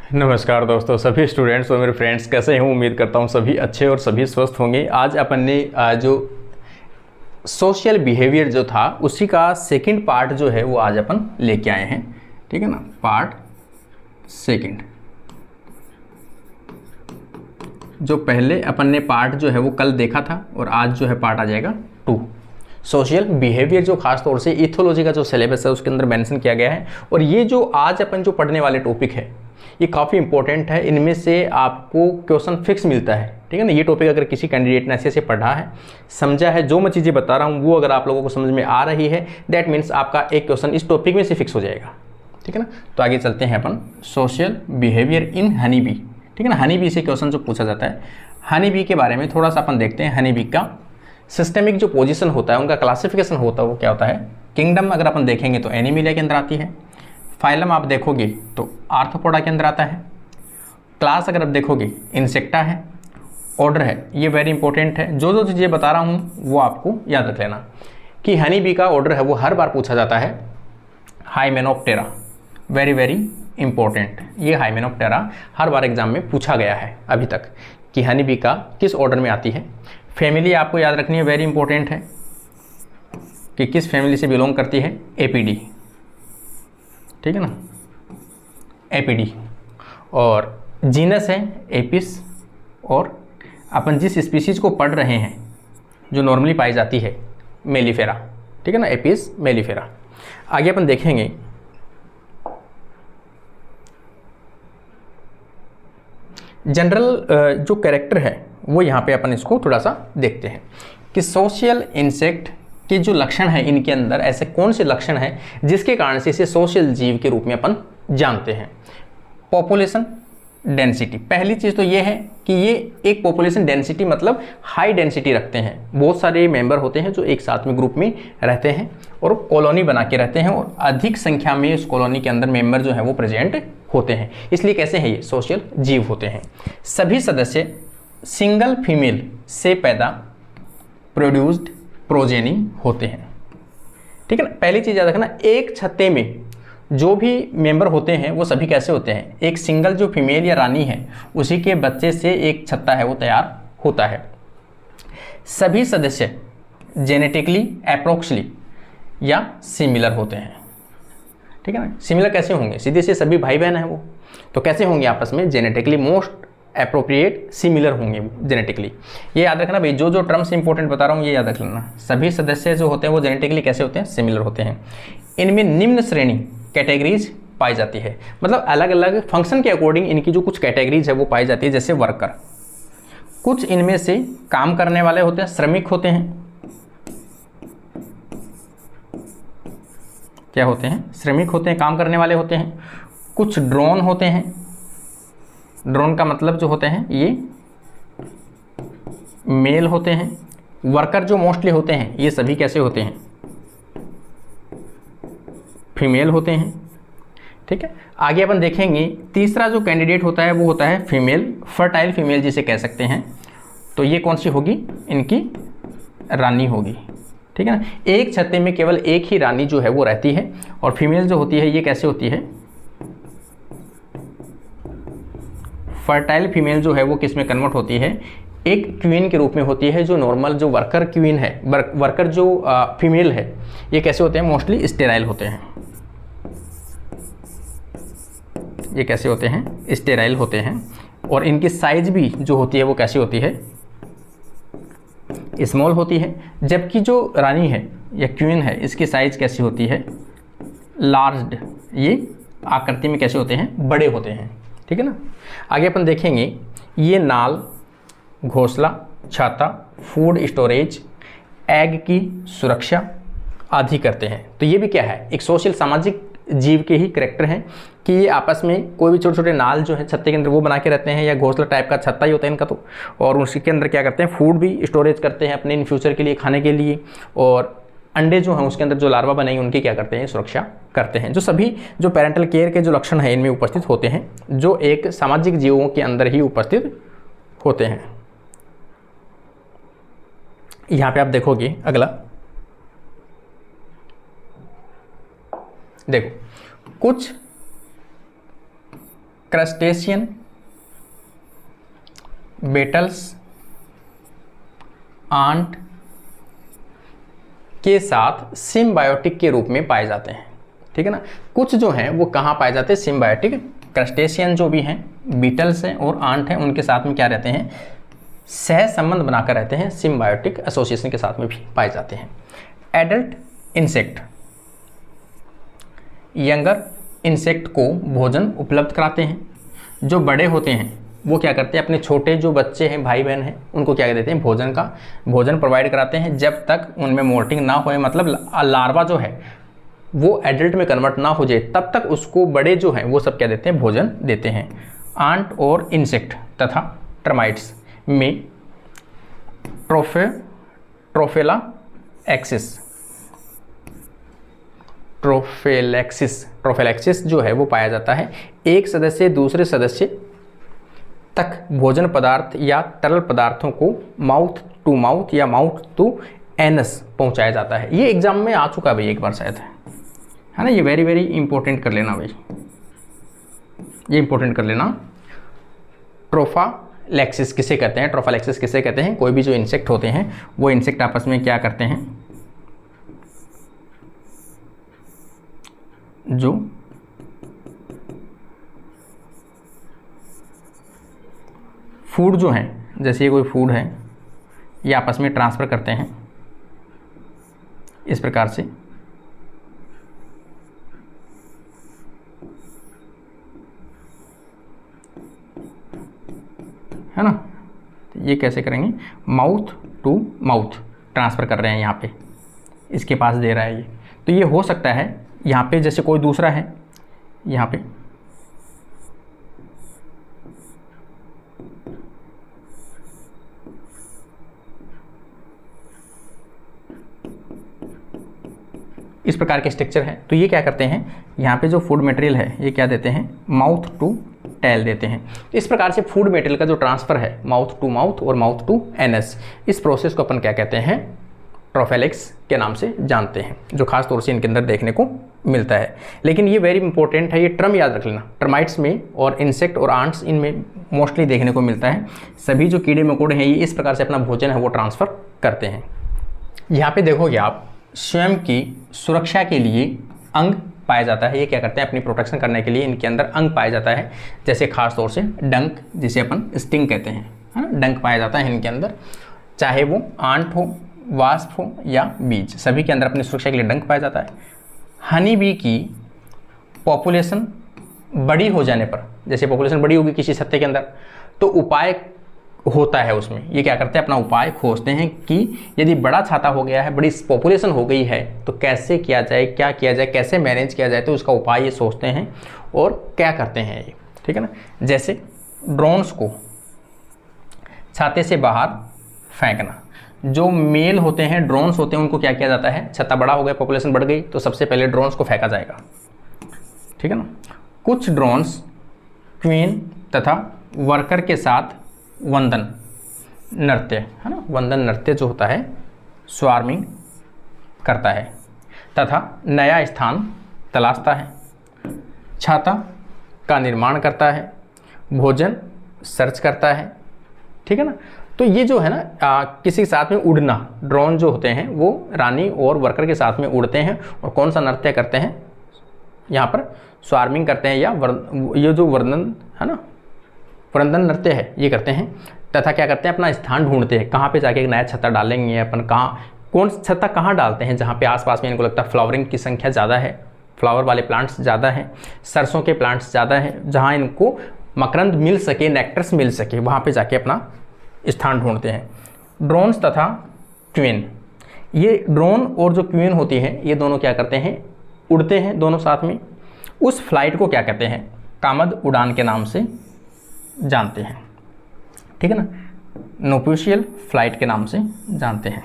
नमस्कार दोस्तों, सभी स्टूडेंट्स और मेरे फ्रेंड्स कैसे हैं। उम्मीद करता हूं सभी अच्छे और सभी स्वस्थ होंगे। आज अपन ने जो सोशल बिहेवियर जो था उसी का सेकंड पार्ट जो है वो आज अपन लेके आए हैं। ठीक है ना, पार्ट सेकंड। जो पहले अपन ने पार्ट जो है वो कल देखा था और आज जो है पार्ट आ जाएगा 2। सोशल बिहेवियर जो खास तौर से इथोलॉजी का जो सिलेबस है उसके अंदर मेंशन किया गया है। और ये जो आज अपन जो पढ़ने वाले टॉपिक है ये काफ़ी इंपॉर्टेंट है। इनमें से आपको क्वेश्चन फिक्स मिलता है। ठीक है ना, ये टॉपिक अगर किसी कैंडिडेट ने अच्छे से पढ़ा है, समझा है, जो मैं चीज़ें बता रहा हूँ वो अगर आप लोगों को समझ में आ रही है, दैट मीन्स आपका एक क्वेश्चन इस टॉपिक में से फिक्स हो जाएगा। ठीक है ना, तो आगे चलते हैं अपन social behaviour in honey bee. ठीक है ना, हनी बी से क्वेश्चन जो पूछा जाता है, हनी बी के बारे में थोड़ा सा अपन देखते हैं। हनी बी का सिस्टमिक जो पोजीशन होता है, उनका क्लासिफिकेशन होता है वो क्या होता है। किंगडम अगर अपन देखेंगे तो एनिमिलिया के अंदर आती है। फाइलम आप देखोगे तो आर्थ्रोपोडा के अंदर आता है। क्लास अगर आप देखोगे इंसेक्टा है। ऑर्डर है, ये वेरी इंपॉर्टेंट है। जो चीज़ें बता रहा हूँ वो आपको याद रख लेना कि हनी बी का ऑर्डर है वो हर बार पूछा जाता है। Hymenoptera, very very important. ये हाइमेनोप्टेरा हर बार एग्जाम में पूछा गया है अभी तक कि हनी बी का किस ऑर्डर में आती है। फैमिली आपको याद रखनी है, वेरी इंपॉर्टेंट है कि किस फैमिली से बिलोंग करती है। एपीडी, ठीक है ना, एपीडी। और जीनस है एपिस। और अपन जिस स्पीसीज को पढ़ रहे हैं जो नॉर्मली पाई जाती है, मेलिफेरा। ठीक है ना, एपिस मेलिफेरा। आगे अपन देखेंगे जनरल जो कैरेक्टर है वो यहाँ पे अपन इसको थोड़ा सा देखते हैं कि सोशल इंसेक्ट के जो लक्षण है, इनके अंदर ऐसे कौन से लक्षण हैं जिसके कारण से इसे सोशल जीव के रूप में अपन जानते हैं। पॉपुलेशन डेंसिटी, पहली चीज़ तो ये है कि ये एक पॉपुलेशन डेंसिटी मतलब हाई डेंसिटी रखते हैं। बहुत सारे मेंबर होते हैं जो एक साथ में ग्रुप में रहते हैं और कॉलोनी बना के रहते हैं और अधिक संख्या में इस कॉलोनी के अंदर मेंबर जो है वो प्रेजेंट होते हैं। इसलिए कैसे हैं ये सोशल जीव होते हैं। सभी सदस्य सिंगल फीमेल से पैदा प्रोड्यूस्ड प्रोजेनी होते हैं। ठीक है ना, पहली चीज़ याद रखना, एक छत्ते में जो भी मेंबर होते हैं वो सभी कैसे होते हैं। एक सिंगल जो फीमेल या रानी है उसी के बच्चे से एक छत्ता है वो तैयार होता है। सभी सदस्य जेनेटिकली अप्रोक्सली या सिमिलर होते हैं। ठीक है ना, सिमिलर कैसे होंगे, सीधे से सभी भाई बहन हैं वो, तो कैसे होंगे आपस में, जेनेटिकली मोस्ट अप्रोप्रिएट सिमिलर होंगे वो जेनेटिकली। ये याद रखना भाई, जो टर्म्स इंपॉर्टेंट बता रहा हूँ ये याद रख लेना। सभी सदस्य जो होते हैं वो जेनेटिकली कैसे होते हैं, सिमिलर होते हैं। इनमें निम्न श्रेणी कैटेगरीज पाई जाती है, मतलब अलग अलग फंक्शन के अकॉर्डिंग इनकी जो कुछ कैटेगरीज है वो पाई जाती है। जैसे वर्कर, कुछ इनमें से काम करने वाले होते हैं, श्रमिक होते हैं। क्या होते हैं, श्रमिक होते हैं, काम करने वाले होते हैं। कुछ ड्रोन होते हैं। ड्रोन का मतलब जो होते हैं ये मेल होते हैं। वर्कर जो मोस्टली होते हैं ये सभी कैसे होते हैं, फीमेल होते हैं। ठीक है, आगे अपन देखेंगे तीसरा जो कैंडिडेट होता है वो होता है फीमेल, फर्टाइल फीमेल जिसे कह सकते हैं। तो ये कौन सी होगी, इनकी रानी होगी। ठीक है ना, एक छत्ते में केवल एक ही रानी जो है वो रहती है। और फीमेल जो होती है ये कैसे होती है, फर्टाइल फीमेल जो है वो किस में कन्वर्ट होती है, एक क्वीन के रूप में होती है। जो नॉर्मल जो वर्कर क्वीन है, वर्कर जो फीमेल है, ये कैसे होते हैं, मोस्टली स्टेराइल होते हैं। ये कैसे होते हैं, स्टेराइल होते हैं। और इनकी साइज भी जो होती है वो कैसी होती है, स्मॉल होती है। जबकि जो रानी है या क्वीन है इसकी साइज कैसी होती है, लार्ज। ये आकृति में कैसे होते हैं, बड़े होते हैं। ठीक है ना, आगे अपन देखेंगे ये नाल, घोंसला, छाता, फूड स्टोरेज, एग की सुरक्षा आदि करते हैं। तो ये भी क्या है, एक सोशल सामाजिक जीव के ही करेक्टर हैं कि ये आपस में कोई भी छोटे छोटे नाल जो है छत्ते के अंदर वो बना के रहते हैं, या घोंसला टाइप का छत्ता ही होता है इनका तो। और उसके अंदर क्या करते हैं, फूड भी स्टोरेज करते हैं अपने इन फ्यूचर के लिए, खाने के लिए। और अंडे जो हैं उसके अंदर जो लार्वा बनेंगे उनकी क्या करते हैं, सुरक्षा करते हैं। जो सभी जो पेरेंटल केयर के जो लक्षण हैं इनमें उपस्थित होते हैं, जो एक सामाजिक जीवों के अंदर ही उपस्थित होते हैं। यहाँ पे आप देखोगे अगला, देखो कुछ क्रस्टेशियन, बेटल्स, आंट के साथ सिम्बायोटिक के रूप में पाए जाते हैं। ठीक है ना। कुछ जो हैं वो कहाँ पाए जाते हैं, सिम्बायोटिक। क्रस्टेशियन जो भी हैं, बीटल्स हैं और आंट हैं, उनके साथ में क्या रहते हैं, सह संबंध बनाकर रहते हैं, सिम्बायोटिक एसोसिएशन के साथ में भी पाए जाते हैं। एडल्ट इंसेक्ट यंगर इंसेक्ट को भोजन उपलब्ध कराते हैं। जो बड़े होते हैं वो क्या करते हैं, अपने छोटे जो बच्चे हैं, भाई बहन हैं, उनको क्या देते हैं, भोजन प्रोवाइड कराते हैं जब तक उनमें मोल्टिंग ना होए, मतलब लार्वा जो है वो एडल्ट में कन्वर्ट ना हो जाए, तब तक उसको बड़े जो हैं वो सब क्या देते हैं, भोजन देते हैं। आंट और इंसेक्ट तथा टर्माइट्स में ट्रोफेलैक्सिस जो है वो पाया जाता है। एक सदस्य दूसरे सदस्य तक भोजन पदार्थ या तरल पदार्थों को माउथ टू माउथ या माउथ टू एनस पहुंचाया जाता है। ये एग्जाम में आ चुका है भाई एक बार शायद, है ना। ये वेरी वेरी इंपॉर्टेंट कर लेना भाई, ये इंपॉर्टेंट कर लेना। ट्रोफालैक्सिस किसे कहते हैं, ट्रोफालैक्सिस किसे कहते हैं, कोई भी जो इंसेक्ट होते हैं वो इंसेक्ट आपस में क्या करते हैं, जो फूड जो है, जैसे ये कोई फूड है, ये आपस में ट्रांसफ़र करते हैं इस प्रकार से। है ना। तो ये कैसे करेंगे, माउथ टू माउथ ट्रांसफ़र कर रहे हैं, यहाँ पे इसके पास दे रहा है ये। तो ये हो सकता है यहाँ पे जैसे कोई दूसरा है, यहाँ पे इस प्रकार के स्ट्रक्चर है। तो ये क्या करते हैं, यहाँ पे जो फूड मटेरियल है ये क्या देते हैं, माउथ टू टेल देते हैं। इस प्रकार से फूड मटेरियल का जो ट्रांसफ़र है माउथ टू माउथ और माउथ टू एनएस, इस प्रोसेस को अपन क्या कहते हैं, ट्रोफेलेक्स के नाम से जानते हैं, जो खास तौर से इनके अंदर देखने को मिलता है। लेकिन ये वेरी इंपॉर्टेंट है, ये टर्म याद रख लेना। टर्माइट्स में और इंसेक्ट और आंट्स इनमें मोस्टली देखने को मिलता है। सभी जो कीड़े मकोड़े हैं ये इस प्रकार से अपना भोजन है वो ट्रांसफ़र करते हैं। यहाँ पे देखोगे आप, स्वयं की सुरक्षा के लिए अंग पाया जाता है। ये क्या करते हैं, अपनी प्रोटेक्शन करने के लिए इनके अंदर अंग पाया जाता है, जैसे खास तौर से डंक, जिसे अपन स्टिंग कहते हैं, है ना। डंक पाया जाता है इनके अंदर, चाहे वो आंट हो, वास्प हो या बीज, सभी के अंदर अपनी सुरक्षा के लिए डंक पाया जाता है। हनी बी की पॉपुलेशन बड़ी हो जाने पर, जैसे पॉपुलेशन बड़ी होगी किसी छत्ते के अंदर, तो उपाय होता है उसमें, ये क्या करते हैं, अपना उपाय खोजते हैं कि यदि बड़ा छाता हो गया है, बड़ी पॉपुलेशन हो गई है, तो कैसे किया जाए, क्या किया जाए, कैसे मैनेज किया जाए, तो उसका उपाय ये सोचते हैं और क्या करते हैं ये। ठीक है ना। जैसे ड्रोन्स को छाते से बाहर फेंकना। जो मेल होते हैं, ड्रोन्स होते हैं, उनको क्या किया जाता है, छत्ता बड़ा हो गया, पॉपुलेशन बढ़ गई, तो सबसे पहले ड्रोन्स को फेंका जाएगा। ठीक है ना। कुछ ड्रोन्स क्वीन तथा वर्कर के साथ वंदन नृत्य, है ना, वंदन नृत्य जो होता है स्वार्मिंग करता है तथा नया स्थान तलाशता है, छाता का निर्माण करता है, भोजन सर्च करता है। ठीक है ना। तो ये जो है ना किसी के साथ में उड़ना, ड्रोन जो होते हैं वो रानी और वर्कर के साथ में उड़ते हैं और कौन सा नृत्य करते हैं, यहाँ पर स्वार्मिंग करते हैं, या ये जो वर्णन है ना, वृंदन नृत्य है, ये करते हैं। तथा क्या करते हैं, अपना स्थान ढूंढते हैं, कहाँ पे जाके एक नया छत्ता डालेंगे अपन, कहाँ कौन छत्ता कहाँ डालते हैं, जहाँ पे आसपास में इनको लगता है फ्लावरिंग की संख्या ज़्यादा है, फ्लावर वाले प्लांट्स ज़्यादा हैं, सरसों के प्लांट्स ज़्यादा हैं, जहाँ इनको मकरंद मिल सके, नेक्टर्स मिल सके, वहाँ पे जाके अपना स्थान ढूंढते हैं। ड्रोन्स तथा क्वीन, ये ड्रोन और जो क्वीन होती है ये दोनों क्या करते हैं, उड़ते हैं दोनों साथ में। उस फ्लाइट को क्या कहते हैं, कामद उड़ान के नाम से जानते हैं। ठीक है ना, नोपिशियल फ्लाइट के नाम से जानते हैं।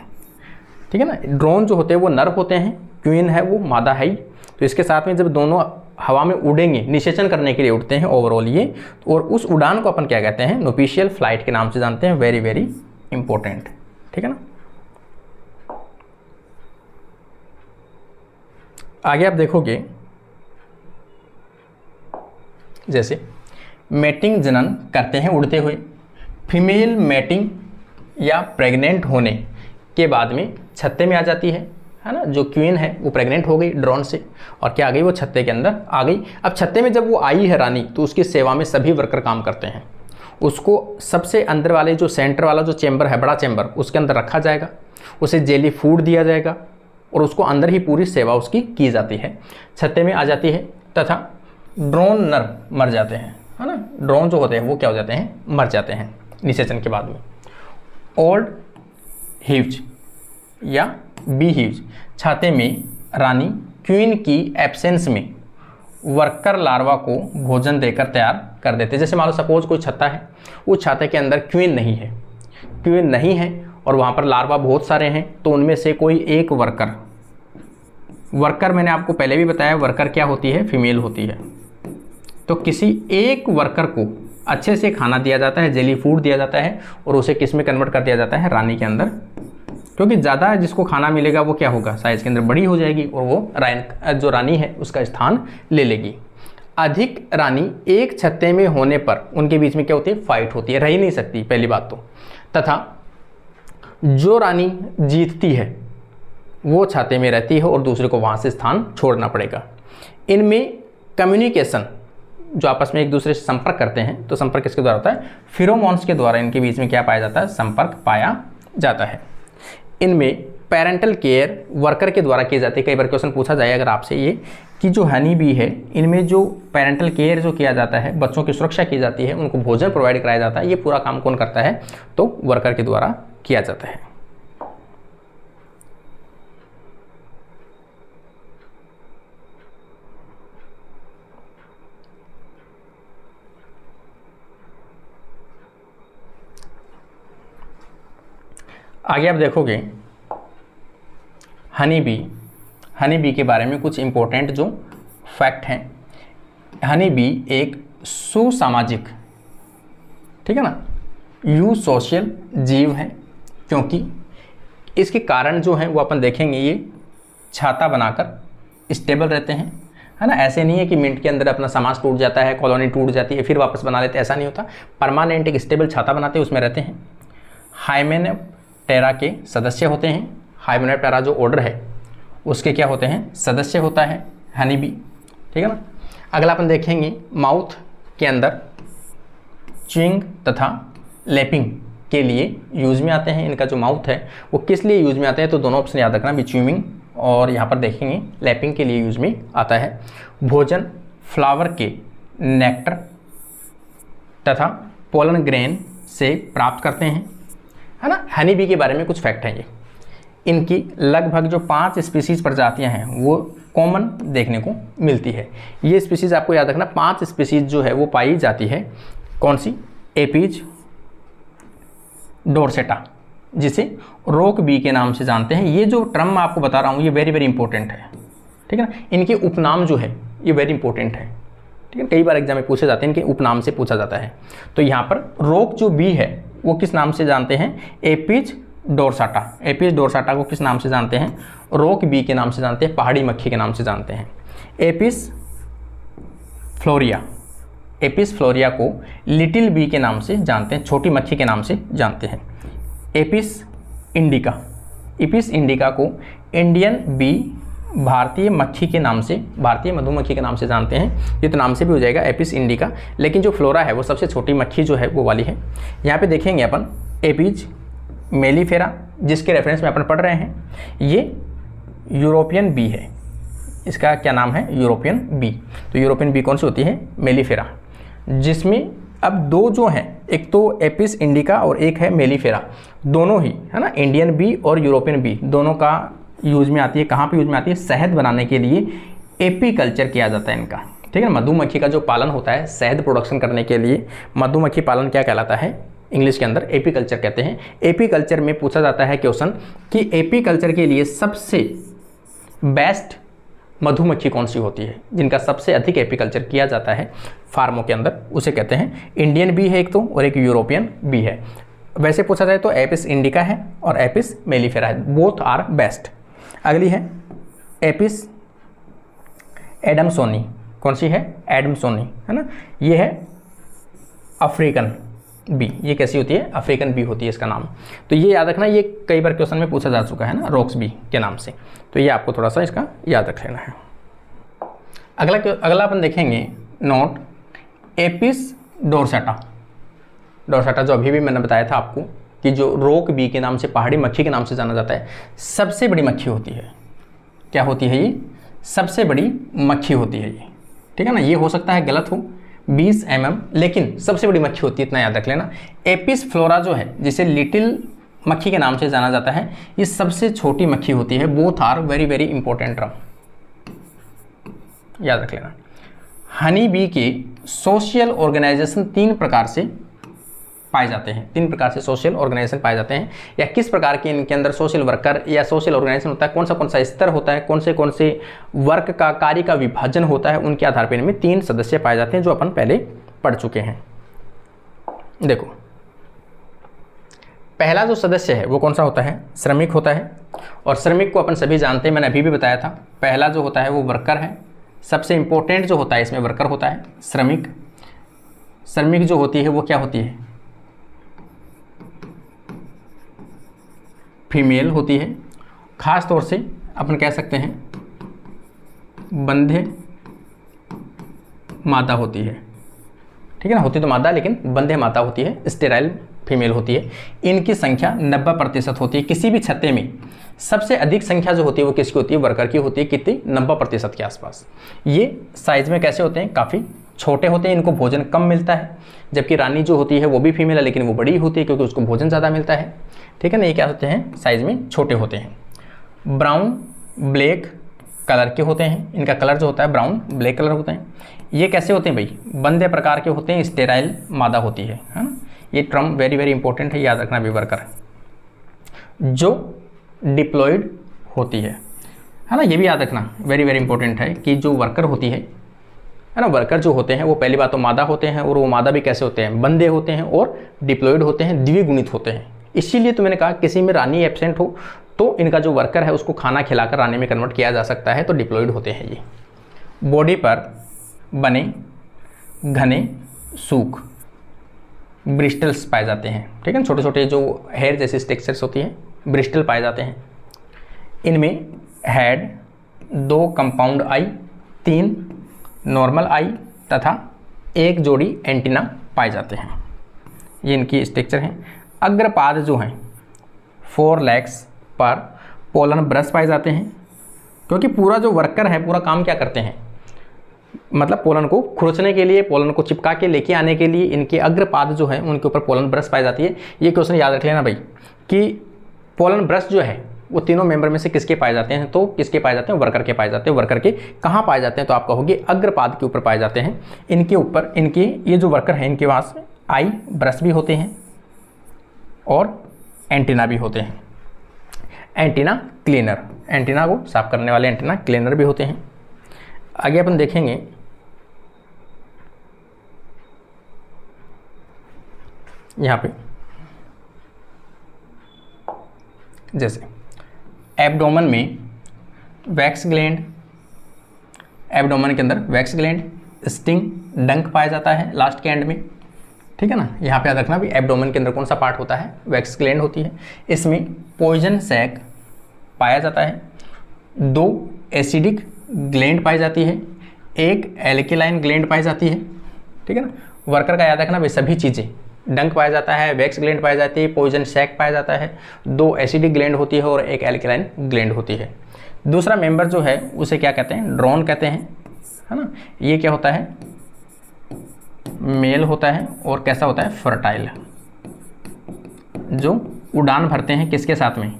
ठीक है ना। ड्रोन जो होते हैं वो नर होते हैं, क्वीन है वो मादा है। तो इसके साथ में जब दोनों हवा में उड़ेंगे, निषेचन करने के लिए उड़ते हैं ओवरऑल ये, और उस उड़ान को अपन क्या कहते हैं, नोपिशियल फ्लाइट के नाम से जानते हैं। Very very important. ठीक है ना। आगे आप देखोगे, जैसे मेटिंग जनन करते हैं उड़ते हुए। फीमेल मेटिंग या प्रेग्नेंट होने के बाद में छत्ते में आ जाती है ना। जो क्वीन है वो प्रेग्नेंट हो गई ड्रोन से और क्या आ गई, वो छत्ते के अंदर आ गई। अब छत्ते में जब वो आई है रानी, तो उसकी सेवा में सभी वर्कर काम करते हैं। उसको सबसे अंदर वाले जो सेंटर वाला जो चेंबर है, बड़ा चेंबर, उसके अंदर रखा जाएगा, उसे जेली फूड दिया जाएगा और उसको अंदर ही पूरी सेवा उसकी की जाती है। छत्ते में आ जाती है तथा ड्रोन नर मर जाते हैं, है ना। ड्रोन जो होते हैं वो क्या हो जाते हैं, मर जाते हैं निषेचन के बाद में। ओल्ड हीव्ज या बी हीव्ज, छाते में रानी क्वीन की एब्सेंस में वर्कर लार्वा को भोजन देकर तैयार कर देते हैं। जैसे मान लो सपोज कोई छत्ता है, उस छाते के अंदर क्वीन नहीं है और वहाँ पर लार्वा बहुत सारे हैं, तो उनमें से कोई एक वर्कर मैंने आपको पहले भी बताया, वर्कर क्या होती है, फीमेल होती है। तो किसी एक वर्कर को अच्छे से खाना दिया जाता है, जेली फूड दिया जाता है और उसे किस में कन्वर्ट कर दिया जाता है, रानी के अंदर। क्योंकि ज़्यादा जिसको खाना मिलेगा वो क्या होगा, साइज़ के अंदर बड़ी हो जाएगी और वो जो रानी है उसका स्थान ले लेगी। अधिक रानी एक छत्ते में होने पर उनके बीच में क्या होती है, फाइट होती है, रह ही नहीं सकती पहली बात तो। तथा जो रानी जीतती है वो छाते में रहती है और दूसरे को वहाँ से स्थान छोड़ना पड़ेगा। इनमें कम्युनिकेशन, जो आपस में एक दूसरे से संपर्क करते हैं, तो संपर्क किसके द्वारा होता है, फिरोमोन्स के द्वारा इनके बीच में क्या पाया जाता है, संपर्क पाया जाता है। इनमें पेरेंटल केयर वर्कर के द्वारा की जाती है। कई बार क्वेश्चन पूछा जाए अगर आपसे ये कि जो हनी बी है, इनमें जो पेरेंटल केयर जो किया जाता है, बच्चों की सुरक्षा की जाती है, उनको भोजन प्रोवाइड कराया जाता है, ये पूरा काम कौन करता है, तो वर्कर के द्वारा किया जाता है। आगे आप देखोगे हनी बी के बारे में कुछ इंपॉर्टेंट जो फैक्ट हैं। हनी बी एक सुसामाजिक, ठीक है ना, सोशल जीव है, क्योंकि इसके कारण जो है वो अपन देखेंगे, ये छाता बनाकर स्टेबल रहते हैं, है ना। ऐसे नहीं है कि मिनट के अंदर अपना समाज टूट जाता है, कॉलोनी टूट जाती है, फिर वापस बना लेते, ऐसा नहीं होता। परमानेंट एक स्टेबल छाता बनाते हैं, उसमें रहते हैं। हाइमेनोप्टेरा के सदस्य होते हैं। हाइमेनोप्टेरा जो ऑर्डर है उसके क्या होते हैं, सदस्य होता है हनी बी, ठीक है ना। अगला अपन देखेंगे, माउथ के अंदर च्यूइंग तथा लैपिंग के लिए यूज में आते हैं। इनका जो माउथ है वो किस लिए यूज में आते हैं, तो दोनों ऑप्शन याद रखना भी, च्यूइंग और यहाँ पर देखेंगे लैपिंग के लिए यूज में आता है। भोजन फ्लावर के नेक्टर तथा पोलन ग्रेन से प्राप्त करते हैं, है ना। हनी बी के बारे में कुछ फैक्ट हैं ये। इनकी लगभग जो 5 स्पीसीज प्रजातियां हैं वो कॉमन देखने को मिलती है। ये स्पीसीज आपको याद रखना, 5 स्पीसीज जो है वो पाई जाती है। कौन सी, एपीज डोरसेटा, जिसे रोक बी के नाम से जानते हैं। ये जो टर्म मैं आपको बता रहा हूँ ये वेरी वेरी इंपॉर्टेंट है, ठीक है ना। इनके उपनाम जो है ये वेरी इंपॉर्टेंट है, ठीक है। कई बार एग्जाम में पूछे जाते हैं, इनके उपनाम से पूछा जाता है। तो यहाँ पर रोक जो बी है वो किस नाम से जानते हैं, एपीज डोरसाटा। एपीज डोरसाटा को किस नाम से जानते हैं, रोक बी के नाम से जानते हैं, पहाड़ी मक्खी के नाम से जानते हैं। एपिस फ्लोरिया को लिटिल बी के नाम से जानते हैं, छोटी मक्खी के नाम से जानते हैं। एपिस इंडिका को इंडियन बी, भारतीय मक्खी के नाम से, भारतीय मधुमक्खी के नाम से जानते हैं। ये तो नाम से भी हो जाएगा एपिस इंडिका, लेकिन जो फ्लोरा है वो सबसे छोटी मक्खी जो है वो वाली है। यहाँ पे देखेंगे अपन एपिज मेलिफेरा, जिसके रेफरेंस में अपन पढ़ रहे हैं, ये यूरोपियन बी है। इसका क्या नाम है, यूरोपियन बी। तो यूरोपियन बी कौन सी होती है, मेलिफेरा, जिसमें अब दो जो हैं, एक तो एपिस इंडिका और एक है मेलिफेरा, दोनों ही, है ना, इंडियन बी और यूरोपियन बी दोनों का यूज में आती है। कहाँ पे यूज में आती है, शहद बनाने के लिए एपीकल्चर किया जाता है इनका, ठीक है। मधुमक्खी का जो पालन होता है शहद प्रोडक्शन करने के लिए, मधुमक्खी पालन क्या कहलाता है, इंग्लिश के अंदर एपीकल्चर कहते हैं। एपीकल्चर में पूछा जाता है क्वेश्चन कि एपीकल्चर के लिए सबसे बेस्ट मधुमक्खी कौन सी होती है, जिनका सबसे अधिक एपीकल्चर किया जाता है फार्मों के अंदर, उसे कहते हैं। इंडियन बी है एक तो, और एक यूरोपियन बी है। वैसे पूछा जाए तो एपिस इंडिका है और एपिस मेलिफेरा है, बोथ आर बेस्ट। अगली है एपिस एडमसोनी, कौन सी है, एडमसोनी, है ना। ये है अफ्रीकन बी, ये कैसी होती है? अफ्रीकन बी होती है इसका नाम। तो ये याद रखना, ये कई बार क्वेश्चन में पूछा जा चुका है ना, रॉक्स बी के नाम से, तो ये आपको थोड़ा सा इसका याद रख लेना है। अगला अपन देखेंगे नोट एपिस डोरसाटा। डोरसाटा जो अभी भी मैंने बताया था आपको कि जो रोक बी के नाम से, पहाड़ी मक्खी के नाम से जाना जाता है, सबसे बड़ी मक्खी होती है। क्या होती है ये? सबसे बड़ी मक्खी होती है ये, ठीक है ना। ये हो सकता है गलत हो 20 mm, लेकिन सबसे बड़ी मक्खी होती है, इतना याद रख लेना। एपिस फ्लोरा जो है, जिसे लिटिल मक्खी के नाम से जाना जाता है, ये सबसे छोटी मक्खी होती है। Both are very very important term, याद रख लेना। हनी बी के सोशल ऑर्गेनाइजेशन 3 प्रकार से पाए जाते हैं। 3 प्रकार से सोशल ऑर्गेनाइजेशन पाए जाते हैं, या किस प्रकार के इनके अंदर सोशल वर्कर या सोशल ऑर्गेनाइजेशन होता है, कौन सा स्तर होता है, कौन से वर्क का, कार्य का विभाजन होता है, उनके आधार पर इनमें 3 सदस्य पाए जाते हैं, जो अपन पहले पढ़ चुके हैं। देखो, पहला जो सदस्य है वो कौन सा होता है? श्रमिक होता है। और श्रमिक को अपन सभी जानते हैं, मैंने अभी भी बताया था, पहला जो होता है वो वर्कर है। सबसे इंपॉर्टेंट जो होता है इसमें वर्कर होता है श्रमिक। श्रमिक जो होती है वो क्या होती है? फीमेल होती है। खास तौर से अपन कह सकते हैं बंधे मादा होती है, ठीक है ना। होती तो मादा, लेकिन बंधे माता होती है, स्टेराइल फीमेल होती है। इनकी संख्या 90% होती है। किसी भी छत्ते में सबसे अधिक संख्या जो होती है वो किसकी होती है? वर्कर की होती है। कितनी? 90% के आसपास। ये साइज में कैसे होते हैं? काफ़ी छोटे होते हैं, इनको भोजन कम मिलता है। जबकि रानी जो होती है वो भी फीमेल है, लेकिन वो बड़ी होती है क्योंकि उसको भोजन ज़्यादा मिलता है, ठीक है ना। ये क्या होते हैं? साइज में छोटे होते हैं। ब्राउन ब्लैक कलर के होते हैं, इनका कलर जो होता है ब्राउन ब्लैक कलर होते हैं। ये कैसे होते हैं भाई? बंधे प्रकार के होते हैं, स्टेराइल मादा होती है ना। ये टर्म वेरी वेरी इंपॉर्टेंट है, याद रखना भी। वर्कर जो डिप्लॉयड होती है ना, ये भी याद रखना, वेरी वेरी इंपॉर्टेंट है कि जो वर्कर होती है ना, वर्कर जो होते हैं वो पहली बात तो मादा होते हैं, और वो मादा भी कैसे होते हैं? बंधे होते हैं और डिप्लॉयड होते हैं, द्विगुणित होते हैं। इसीलिए तो मैंने कहा किसी में रानी एब्सेंट हो तो इनका जो वर्कर है उसको खाना खिलाकर रानी में कन्वर्ट किया जा सकता है, तो डिप्लॉयड होते हैं ये। बॉडी पर बने घने सूख ब्रिस्टल्स पाए जाते हैं, ठीक है। छोटे छोटे जो हेयर जैसी स्ट्रक्चर्स होती हैं, ब्रिस्टल पाए जाते हैं। इनमें हेड, 2 कंपाउंड आई, 3 नॉर्मल आई तथा 1 जोड़ी एंटीना पाए जाते हैं। ये इनकी स्ट्रक्चर है। अग्रपाद जो हैं 4 लेग्स पर पोलन ब्रश पाए जाते हैं, क्योंकि पूरा जो वर्कर है पूरा काम क्या करते हैं? मतलब पोलन को खुरचने के लिए, पोलन को चिपका के लेके आने के लिए इनके अग्रपाद जो है उनके ऊपर पोलन ब्रश पाई जाती है। ये क्वेश्चन याद रख लेना भाई कि पोलन ब्रश जो है वो तीनों मेंबर में से किसके पाए जाते हैं? तो किसके पाए जाते हैं? वर्कर के पाए जाते हैं। वर्कर के कहाँ पाए जाते हैं? तो आप कहोगे अग्रपाद के ऊपर पाए जाते हैं। इनके ऊपर इनके ये जो वर्कर हैं इनके पास आई ब्रश भी होते हैं और एंटीना भी होते हैं। एंटीना क्लीनर, एंटीना को साफ करने वाले एंटीना क्लीनर भी होते हैं। आगे अपन देखेंगे यहाँ पे जैसे एब्डोमेन में वैक्स ग्लैंड, एब्डोमेन के अंदर वैक्स ग्लैंड, स्टिंग, डंक पाया जाता है लास्ट के एंड में, ठीक है ना। यहाँ पे याद रखना भी एब्डोमेन के अंदर कौन सा पार्ट होता है? वैक्स ग्लैंड होती है। इसमें पॉइजन सैक पाया जाता है, 2 एसिडिक ग्लैंड पाई जाती है, 1 एल्केलाइन ग्लैंड पाई जाती है, ठीक है ना। वर्कर का याद रखना भाई सभी चीज़ें, डंक पाया जाता है, वैक्स ग्लैंड पाई जाती है, पॉइजन सैक पाया जाता है, 2 एसिडिक ग्लैंड होती है और 1 एल्केलाइन ग्लैंड होती है। दूसरा मेंबर जो है उसे क्या कहते हैं? ड्रोन कहते हैं, है ना। ये क्या होता है? मेल होता है और कैसा होता है? फर्टाइल, जो उड़ान भरते हैं किसके साथ में?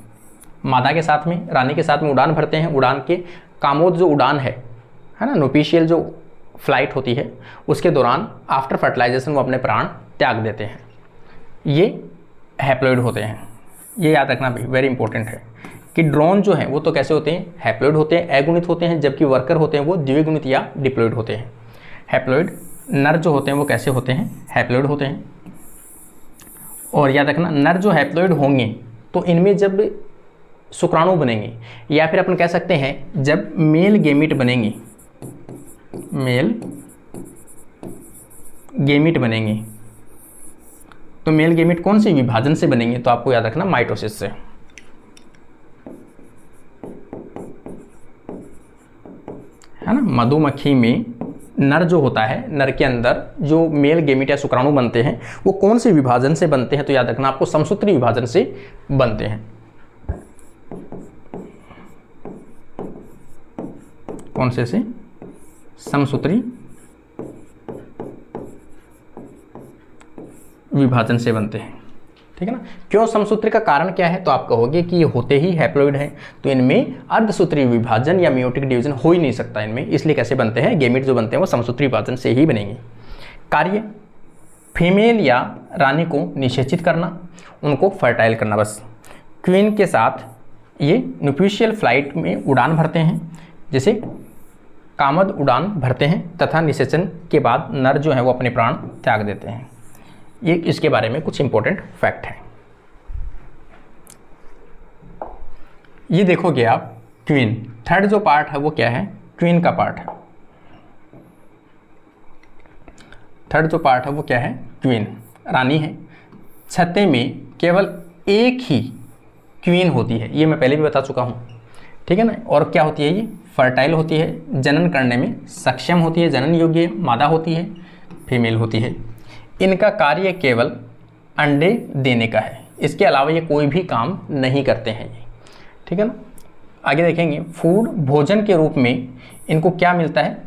मादा के साथ में, रानी के साथ में उड़ान भरते हैं। उड़ान के कामोद जो उड़ान है ना, नोपिशियल जो फ्लाइट होती है उसके दौरान आफ्टर फर्टिलाइजेशन वो अपने प्राण त्याग देते हैं। ये हैप्लॉइड होते हैं। ये याद रखना भी वेरी इंपॉर्टेंट है कि ड्रोन जो है वो तो कैसे होते हैं? हैप्लॉइड होते हैं, अगुणित होते हैं, जबकि वर्कर होते हैं वो द्विगुणित या डिप्लॉइड होते हैं। हैप्लॉइड नर जो होते हैं वो कैसे होते हैं? हैप्लॉइड होते हैं। और याद रखना नर जो हैप्लॉइड होंगे तो इनमें जब शुक्राणु बनेंगे, या फिर अपन कह सकते हैं जब मेल गेमिट बनेंगे, मेल गेमिट बनेंगे तो मेल गेमिट कौन से विभाजन से बनेंगे, तो आपको याद रखना माइटोसिस से, है ना। मधुमक्खी में नर जो होता है, नर के अंदर जो मेल गेमिट या शुक्राणु बनते हैं वो कौन से विभाजन से बनते हैं, तो याद रखना आपको समसूत्री विभाजन से बनते हैं। कौन से समसूत्री विभाजन से बनते हैं, ठीक है ना। क्यों समसूत्री का कारण क्या है, तो आप कहोगे कि ये होते ही हैप्लॉइड हैं, तो इनमें अर्धसूत्री विभाजन या मियोटिक डिवीजन हो ही नहीं सकता इनमें, इसलिए कैसे बनते हैं, गेमिट जो बनते हैं वो समसूत्री विभाजन से ही बनेंगे। कार्य, फीमेल या रानी को निषेचित करना, उनको फर्टाइल करना, बस। क्वीन के साथ ये न्यूप्यूशियल फ्लाइट में उड़ान भरते हैं, जैसे कामद उड़ान भरते हैं, तथा निषेचन के बाद नर जो है वो अपने प्राण त्याग देते हैं। ये इसके बारे में कुछ इंपॉर्टेंट फैक्ट है। ये देखोगे आप क्वीन, थर्ड जो पार्ट है वो क्या है, क्वीन का पार्ट है। थर्ड जो पार्ट है वो क्या है, क्वीन, रानी है। छत्ते में केवल एक ही क्वीन होती है, ये मैं पहले भी बता चुका हूँ, ठीक है ना। और क्या होती है, ये फर्टाइल होती है, जनन करने में सक्षम होती है, जनन योग्य मादा होती है, फीमेल होती है। इनका कार्य केवल अंडे देने का है, इसके अलावा ये कोई भी काम नहीं करते हैं ये, ठीक है ना। आगे देखेंगे, फूड, भोजन के रूप में इनको क्या मिलता है,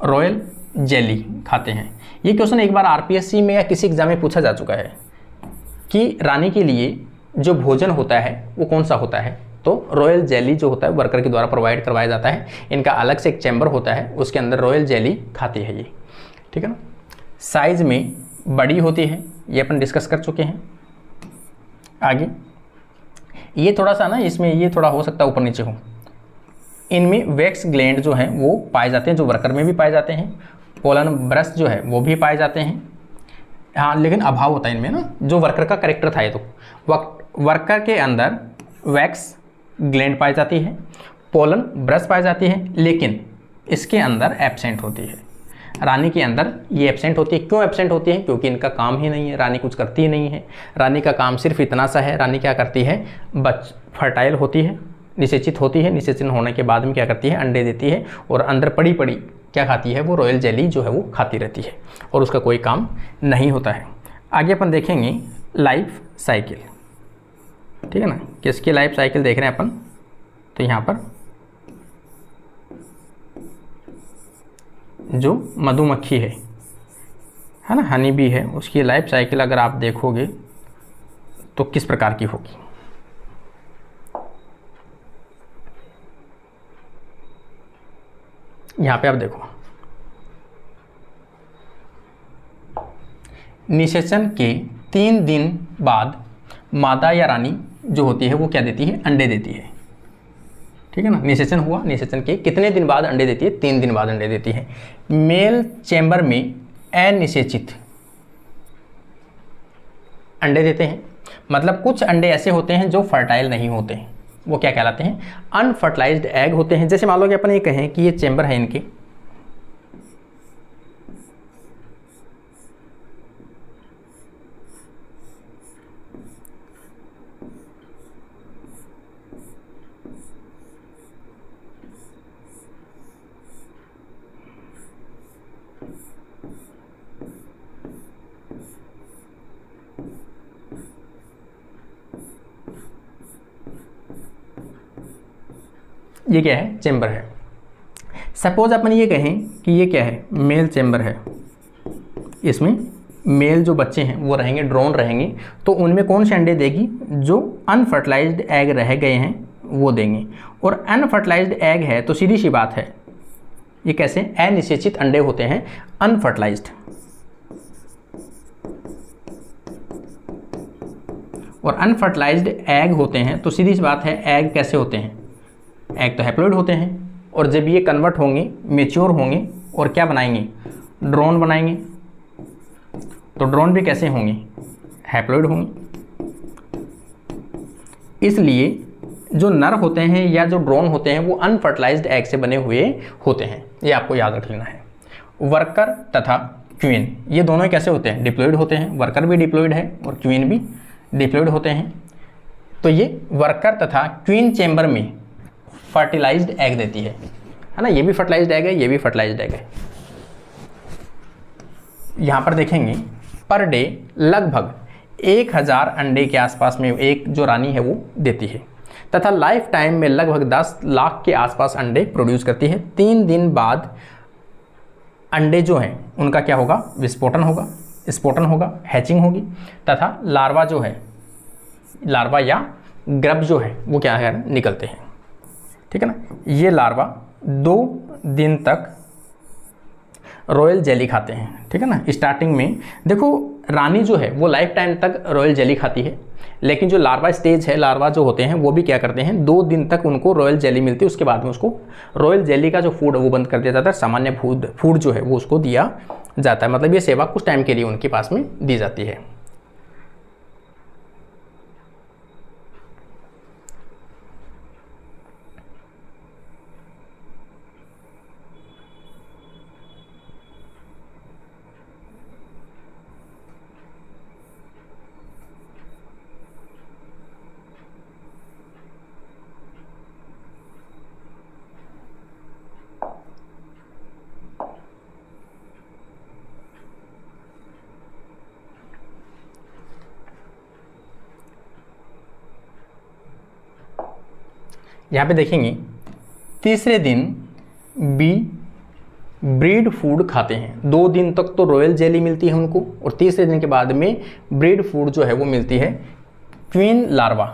रॉयल जेली खाते हैं। ये क्वेश्चन एक बार आरपीएससी में या किसी एग्जाम में पूछा जा चुका है कि रानी के लिए जो भोजन होता है वो कौन सा होता है, तो रॉयल जेली जो होता है वर्कर के द्वारा प्रोवाइड करवाया जाता है। इनका अलग से एक चैम्बर होता है, उसके अंदर रॉयल जेली खाती है ये, ठीक है ना। साइज में बड़ी होती है, ये अपन डिस्कस कर चुके हैं। आगे ये थोड़ा सा ना, इसमें ये थोड़ा हो सकता है ऊपर नीचे हो। इनमें वैक्स ग्लैंड जो हैं वो पाए जाते हैं, जो वर्कर में भी पाए जाते हैं। पोलन ब्रश जो है वो भी पाए जाते हैं, हाँ, लेकिन अभाव होता है इनमें ना, जो वर्कर का करेक्टर था ये, तो वर्कर के अंदर वैक्स ग्लैंड पाई जाती है, पोलन ब्रश पाई जाती है, लेकिन इसके अंदर एब्सेंट होती है। रानी के अंदर ये एब्सेंट होती है। क्यों एब्सेंट होती है, क्योंकि इनका काम ही नहीं है, रानी कुछ करती ही नहीं है। रानी का काम सिर्फ इतना सा है, रानी क्या करती है, फर्टाइल होती है, निषेचित होती है, निषेचन होने के बाद में क्या करती है, अंडे देती है, और अंदर पड़ी पड़ी क्या खाती है, वो रॉयल जेली जो है वो खाती रहती है, और उसका कोई काम नहीं होता है। आगे अपन देखेंगे लाइफ साइकिल, ठीक है ना। किसकी लाइफ साइकिल देख रहे हैं अपन, तो यहाँ पर जो मधुमक्खी है ना, हनी बी है, उसकी लाइफ साइकिल अगर आप देखोगे तो किस प्रकार की होगी। यहाँ पे आप देखो, निषेचन के 3 दिन बाद मादा या रानी जो होती है वो क्या देती है, अंडे देती है, ठीक है ना। निषेचन हुआ, निषेचन के कितने दिन बाद अंडे देती है, 3 दिन बाद अंडे देती है। मेल चैम्बर में अनिषेचित अंडे देते हैं, मतलब कुछ अंडे ऐसे होते हैं जो फर्टाइल नहीं होते हैं, वो क्या कहलाते हैं, अनफर्टिलाइज्ड एग होते हैं। जैसे मान लो कि अपन ये कहें कि ये चैम्बर है इनके, ये क्या है, चैम्बर है। सपोज अपन ये कहें कि ये क्या है, मेल चैम्बर है, इसमें मेल जो बच्चे हैं वो रहेंगे, ड्रोन रहेंगे, तो उनमें कौन से अंडे देगी, जो अनफर्टिलाइज्ड एग रह गए हैं वो देंगे। और अनफर्टिलाइज्ड एग है तो सीधी सी बात है, ये कैसे, अनिषेचित अंडे होते हैं, अनफर्टिलाइज्ड। और अनफर्टिलाइज्ड एग होते हैं तो सीधी सी बात है, एग कैसे होते हैं, एग तो हैप्लॉइड होते हैं। और जब ये कन्वर्ट होंगे, मेच्योर होंगे, और क्या बनाएंगे, ड्रोन बनाएंगे, तो ड्रोन भी कैसे होंगे, हैप्लॉइड होंगे। इसलिए जो नर होते हैं या जो ड्रोन होते हैं वो अनफर्टिलाइज्ड एग से बने हुए होते हैं, ये आपको याद रख लेना है। वर्कर तथा क्वीन, ये दोनों ही कैसे होते हैं? डिप्लॉयड होते हैं। वर्कर भी डिप्लॉयड है और क्वीन भी डिप्लॉयड होते हैं। तो ये वर्कर तथा क्वीन चेंबर में फर्टिलाइज्ड एग देती है ना। ये भी फर्टिलाइज्ड एग है, ये भी फर्टिलाइज्ड एग है। यहाँ पर देखेंगे पर डे लगभग 1000 अंडे के आसपास में एक जो रानी है वो देती है तथा लाइफ टाइम में लगभग 10 लाख के आसपास अंडे प्रोड्यूस करती है। 3 दिन बाद अंडे जो हैं उनका क्या होगा? विस्फोटन होगा, हैचिंग होगी तथा लार्वा जो है, लार्वा या ग्रब जो है वो क्या है? निकलते हैं। ठीक है ना। ये लार्वा 2 दिन तक रॉयल जेली खाते हैं। ठीक है ना। स्टार्टिंग में देखो रानी जो है वो लाइफ टाइम तक रॉयल जेली खाती है, लेकिन जो लार्वा स्टेज है, लार्वा जो होते हैं वो भी क्या करते हैं? 2 दिन तक उनको रॉयल जेली मिलती है, उसके बाद में उसको रॉयल जेली का जो फूड है वो बंद कर दिया जाता है। सामान्य फूड जो है वो उसको दिया जाता है। मतलब ये सेवा कुछ टाइम के लिए उनके पास में दी जाती है। यहाँ पे देखेंगे तीसरे दिन बी ब्रीड फूड खाते हैं। 2 दिन तक तो रॉयल जेली मिलती है उनको और तीसरे दिन के बाद में ब्रीड फूड जो है वो मिलती है क्वीन लार्वा।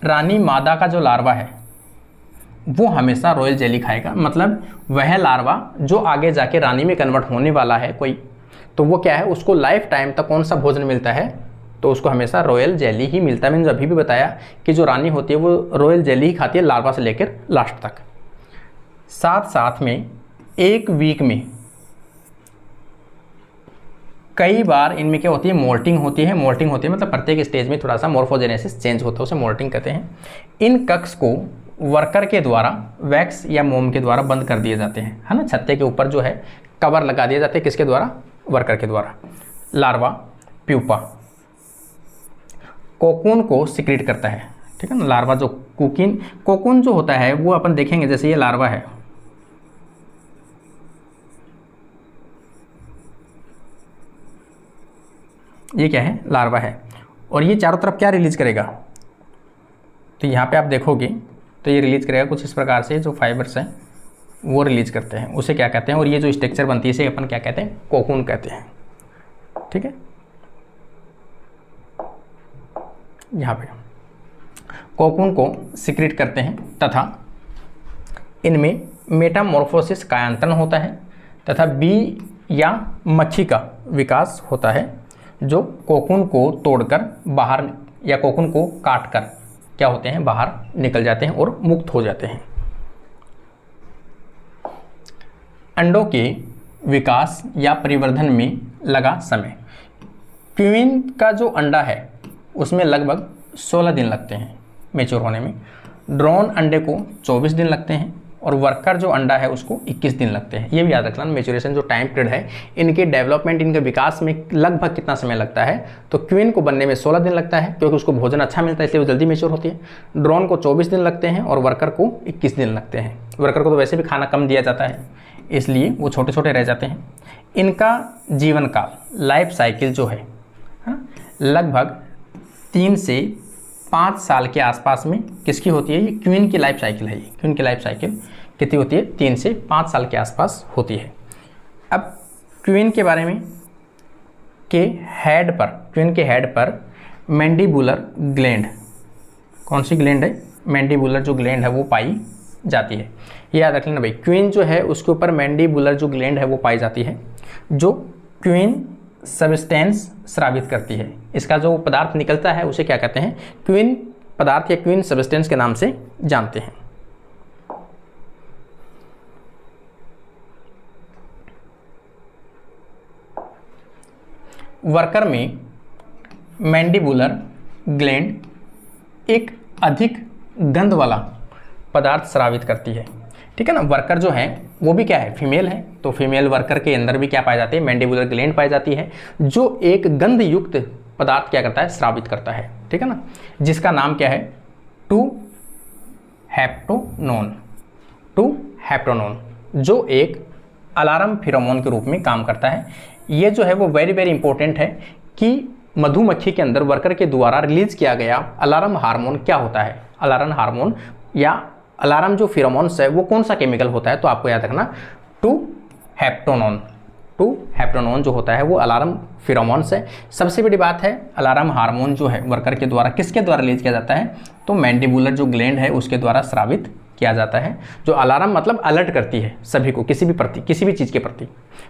रानी मादा का जो लार्वा है वो हमेशा रॉयल जेली खाएगा। मतलब वह लार्वा जो आगे जाके रानी में कन्वर्ट होने वाला है कोई, तो वो क्या है? उसको लाइफ टाइम तक कौन सा भोजन मिलता है? तो उसको हमेशा रॉयल जेली ही मिलता है। मैंने अभी भी बताया कि जो रानी होती है वो रॉयल जेली ही खाती है लार्वा से लेकर लास्ट तक। साथ में 1 वीक में कई बार इनमें क्या होती है? मोल्टिंग होती है मतलब प्रत्येक स्टेज में थोड़ा सा मॉर्फोजेनेसिस चेंज होता है, उसे मोल्टिंग कहते हैं। इन कक्स को वर्कर के द्वारा वैक्स या मोम के द्वारा बंद कर दिए जाते हैं, है ना। छत्ते के ऊपर जो है कवर लगा दिए जाते हैं, किसके द्वारा? वर्कर के द्वारा। लार्वा प्यूपा कोकून को सिक्रीट करता है। ठीक है ना। लार्वा जो कोकून जो होता है वो अपन देखेंगे, जैसे ये लार्वा है, ये क्या है? लार्वा है। और ये चारों तरफ क्या रिलीज करेगा? तो यहाँ पे आप देखोगे तो ये रिलीज करेगा कुछ इस प्रकार से, जो फाइबर्स हैं वो रिलीज करते हैं, उसे क्या कहते हैं? और ये जो स्ट्रक्चर बनती है इसे अपन क्या कहते हैं? कोकून कहते हैं। ठीक है। यहाँ पे कोकून को सिक्रीट करते हैं तथा इनमें मेटामॉर्फोसिस कायांतरण होता है तथा बी या मक्खी का विकास होता है, जो कोकून को तोड़कर बाहर या कोकून को काटकर क्या होते हैं? बाहर निकल जाते हैं और मुक्त हो जाते हैं। अंडों के विकास या परिवर्धन में लगा समय। क्वीन का जो अंडा है उसमें लगभग 16 दिन लगते हैं मैच्योर होने में। ड्रोन अंडे को 24 दिन लगते हैं और वर्कर जो अंडा है उसको 21 दिन लगते हैं। ये भी याद रखना, मैच्योरेशन जो टाइम पीरियड है, इनके डेवलपमेंट, इनके विकास में लगभग कितना समय लगता है? तो क्वीन को बनने में 16 दिन लगता है क्योंकि उसको भोजन अच्छा मिलता है, इसलिए वो जल्दी मैच्योर होती है। ड्रोन को 24 दिन लगते हैं और वर्कर को 21 दिन लगते हैं। वर्कर को तो वैसे भी खाना कम दिया जाता है, इसलिए वो छोटे छोटे रह जाते हैं। इनका जीवन काल, लाइफ साइकिल जो है लगभग 3 से 5 साल के आसपास में किसकी होती है? ये क्वीन की लाइफ साइकिल है। ये क्वीन की लाइफ साइकिल कितनी होती है? 3 से 5 साल के आसपास होती है। अब क्वीन के बारे में क्वीन के हेड पर मैंडिबुलर ग्लैंड, कौन सी ग्लैंड है? मैंडिबुलर जो ग्लैंड है वो पाई जाती है। ये याद रख लेना भाई, क्वीन जो है उसके ऊपर मैंडिबुलर जो ग्लैंड है वो पाई जाती है, जो क्वीन सब्सटेंस स्रावित करती है। इसका जो पदार्थ निकलता है उसे क्या कहते हैं? क्वीन पदार्थ या क्वीन सब्सटेंस के नाम से जानते हैं। वर्कर में मैंडिबुलर ग्लैंड एक अधिक गंध वाला पदार्थ स्रावित करती है। ठीक है ना। वर्कर जो है वो भी क्या है, फीमेल है। तो फीमेल वर्कर के अंदर भी क्या पाई जाती है, मैंडिबुलर ग्लैंड पाई जाती है, जो एक गंध युक्त पदार्थ क्या करता है, स्रावित करता है, ठीक है ना, जिसका नाम क्या है, 2-हेप्टेनोन, जो एक अलार्म फेरोमोन के रूप में काम करता है। ये जो है वो वेरी वेरी इंपॉर्टेंट है कि मधुमक्खी के अंदर वर्कर के द्वारा रिलीज किया गया अलार्म हार्मोन क्या होता है, अलार्म हार्मोन या अलार्म जो फेरोमोन्स है वो कौन सा केमिकल होता है, तो आपको याद रखना 2-हेप्टेनोन जो होता है वो अलार्म फेरोमोन्स है। सबसे बड़ी बात है, अलार्म हार्मोन जो है वर्कर के द्वारा किसके द्वारा रिलीज किया जाता है, तो मैंडिबुलर जो ग्लैंड है उसके द्वारा स्रावित किया जाता है, जो अलार्म मतलब अलर्ट करती है सभी को, किसी भी चीज़ के प्रति,